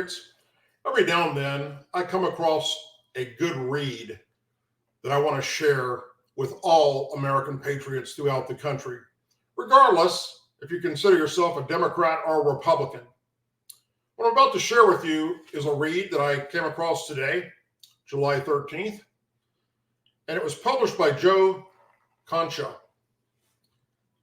patriots, every now and then I come across a good read that I want to share with all American patriots throughout the country, regardless if you consider yourself a Democrat or a Republican. What I'm about to share with you is a read that I came across today, July 13th, and it was published by Joe Concha.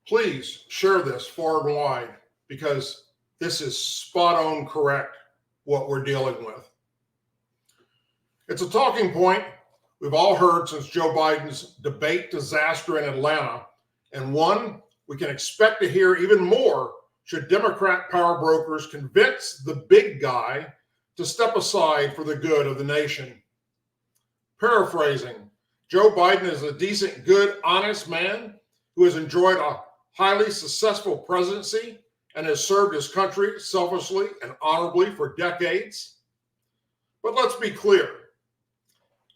Please share this far and wide because this is spot on correct what we're dealing with. It's a talking point we've all heard since Joe Biden's debate disaster in Atlanta, and one we can expect to hear even more should Democrat power brokers convince the big guy to step aside for the good of the nation. Paraphrasing, Joe Biden is a decent, good, honest man who has enjoyed a highly successful presidency and has served his country selflessly and honorably for decades. But let's be clear.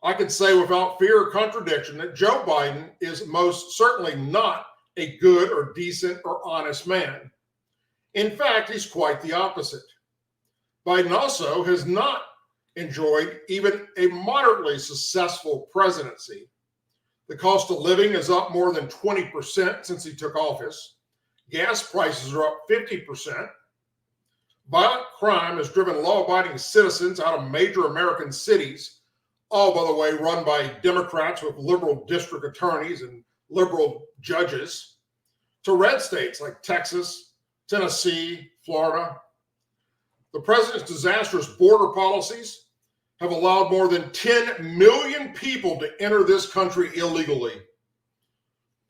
I can say without fear or contradiction that Joe Biden is most certainly not a good or decent or honest man. In fact, he's quite the opposite. Biden also has not enjoyed even a moderately successful presidency. The cost of living is up more than 20% since he took office. Gas prices are up 50%. Violent crime has driven law-abiding citizens out of major American cities, all, by the way, run by Democrats with liberal district attorneys and liberal judges, to red states like Texas, Tennessee, Florida. The president's disastrous border policies have allowed more than 10 million people to enter this country illegally,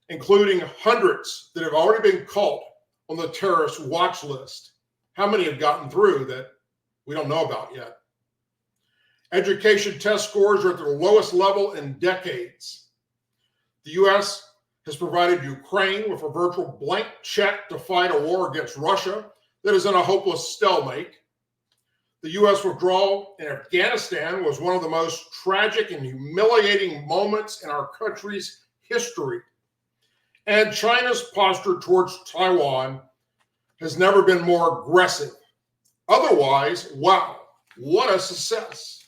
including hundreds that have already been caught on the terrorist watch list. How many have gotten through that we don't know about yet? Education test scores are at their lowest level in decades. The U.S. has provided Ukraine with a virtual blank check to fight a war against Russia that is in a hopeless stalemate. The U.S. withdrawal in Afghanistan was one of the most tragic and humiliating moments in our country's history. And China's posture towards Taiwan has never been more aggressive. Otherwise, wow, what a success.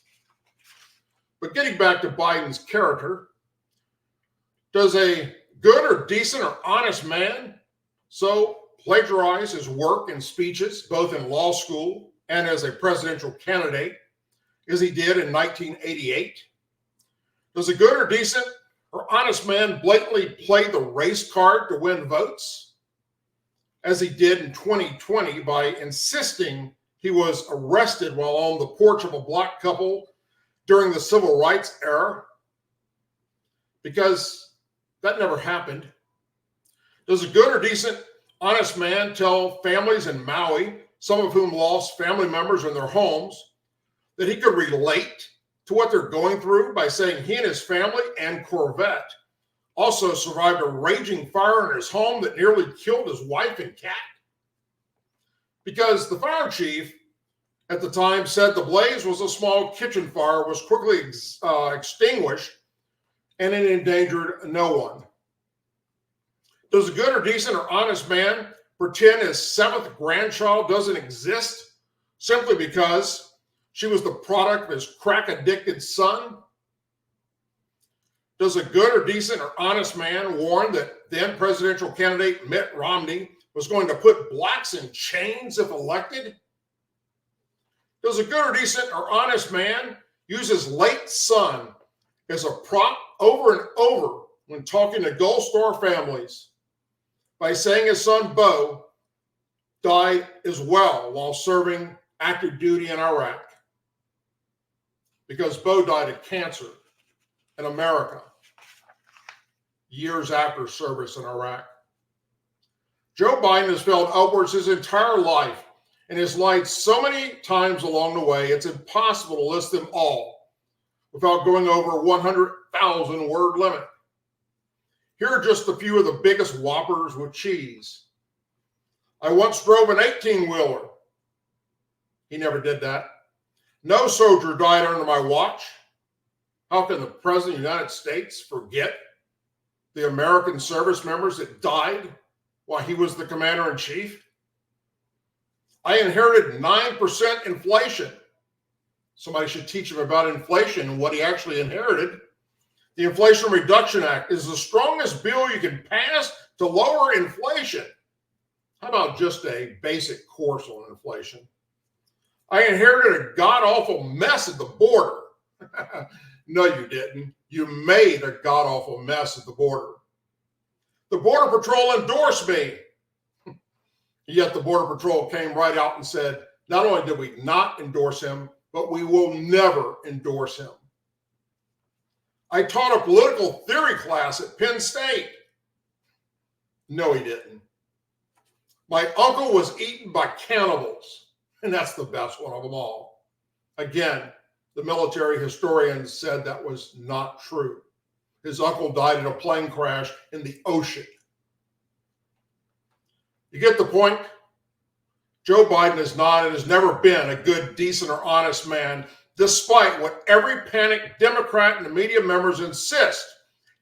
But getting back to Biden's character, does a good or decent or honest man so plagiarize his work and speeches, both in law school and as a presidential candidate, as he did in 1988? Does a good or decent or honest man blatantly play the race card to win votes, as he did in 2020 by insisting he was arrested while on the porch of a black couple during the civil rights era? Because that never happened. Does a good or decent, honest man tell families in Maui, some of whom lost family members in their homes, that he could relate to what they're going through by saying he and his family and Corvette also survived a raging fire in his home that nearly killed his wife and cat? Because the fire chief at the time said the blaze was a small kitchen fire, was quickly extinguished, and it endangered no one. Does a good or decent or honest man pretend his seventh grandchild doesn't exist simply because she was the product of his crack-addicted son? Does a good or decent or honest man warn that then presidential candidate Mitt Romney was going to put blacks in chains if elected? Does a good or decent or honest man use his late son as a prop over and over when talking to Gold Star families by saying his son Bo died as well while serving active duty in Iraq? Because Bo died of cancer in America years after service in Iraq. Joe Biden has failed upwards his entire life and has lied so many times along the way, it's impossible to list them all without going over 100,000 word limit. Here are just a few of the biggest whoppers with cheese. I once drove an 18-wheeler. He never did that. No soldier died under my watch. How can the President of the United States forget the American service members that died while he was the commander-in-chief? I inherited 9% inflation Somebody should teach him about inflation and what he actually inherited. The Inflation Reduction Act is the strongest bill you can pass to lower inflation. How about just a basic course on inflation? I inherited a god-awful mess at the border. No, you didn't. You made a god-awful mess at the border. The Border Patrol endorsed me. Yet the Border Patrol came right out and said, not only did we not endorse him, but we will never endorse him. I taught a political theory class at Penn State. No, he didn't. My uncle was eaten by cannibals, and that's the best one of them all. Again, the military historians said that was not true. His uncle died in a plane crash in the ocean. You get the point? Joe Biden is not and has never been a good, decent, or honest man, despite what every panicked Democrat and the media members insist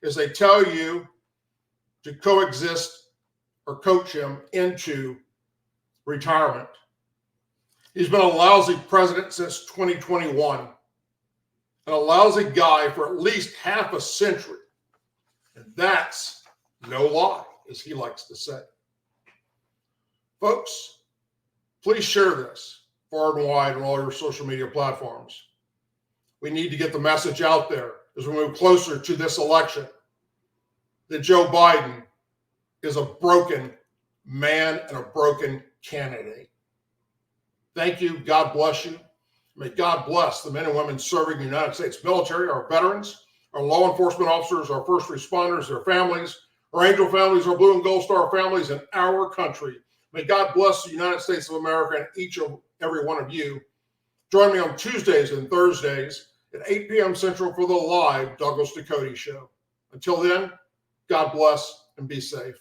as they tell you to coexist or coach him into retirement. He's been a lousy president since 2021 and a lousy guy for at least half a century. And that's no lie, as he likes to say. Folks, please share this far and wide on all your social media platforms. We need to get the message out there as we move closer to this election that Joe Biden is a broken man and a broken candidate. Thank you. God bless you. May God bless the men and women serving the United States military, our veterans, our law enforcement officers, our first responders, their families, our angel families, our blue and gold star families, and our country. May God bless the United States of America and each and every one of you. Join me on Tuesdays and Thursdays at 8 p.m. Central for the live Douglas Ducote Show. Until then, God bless and be safe.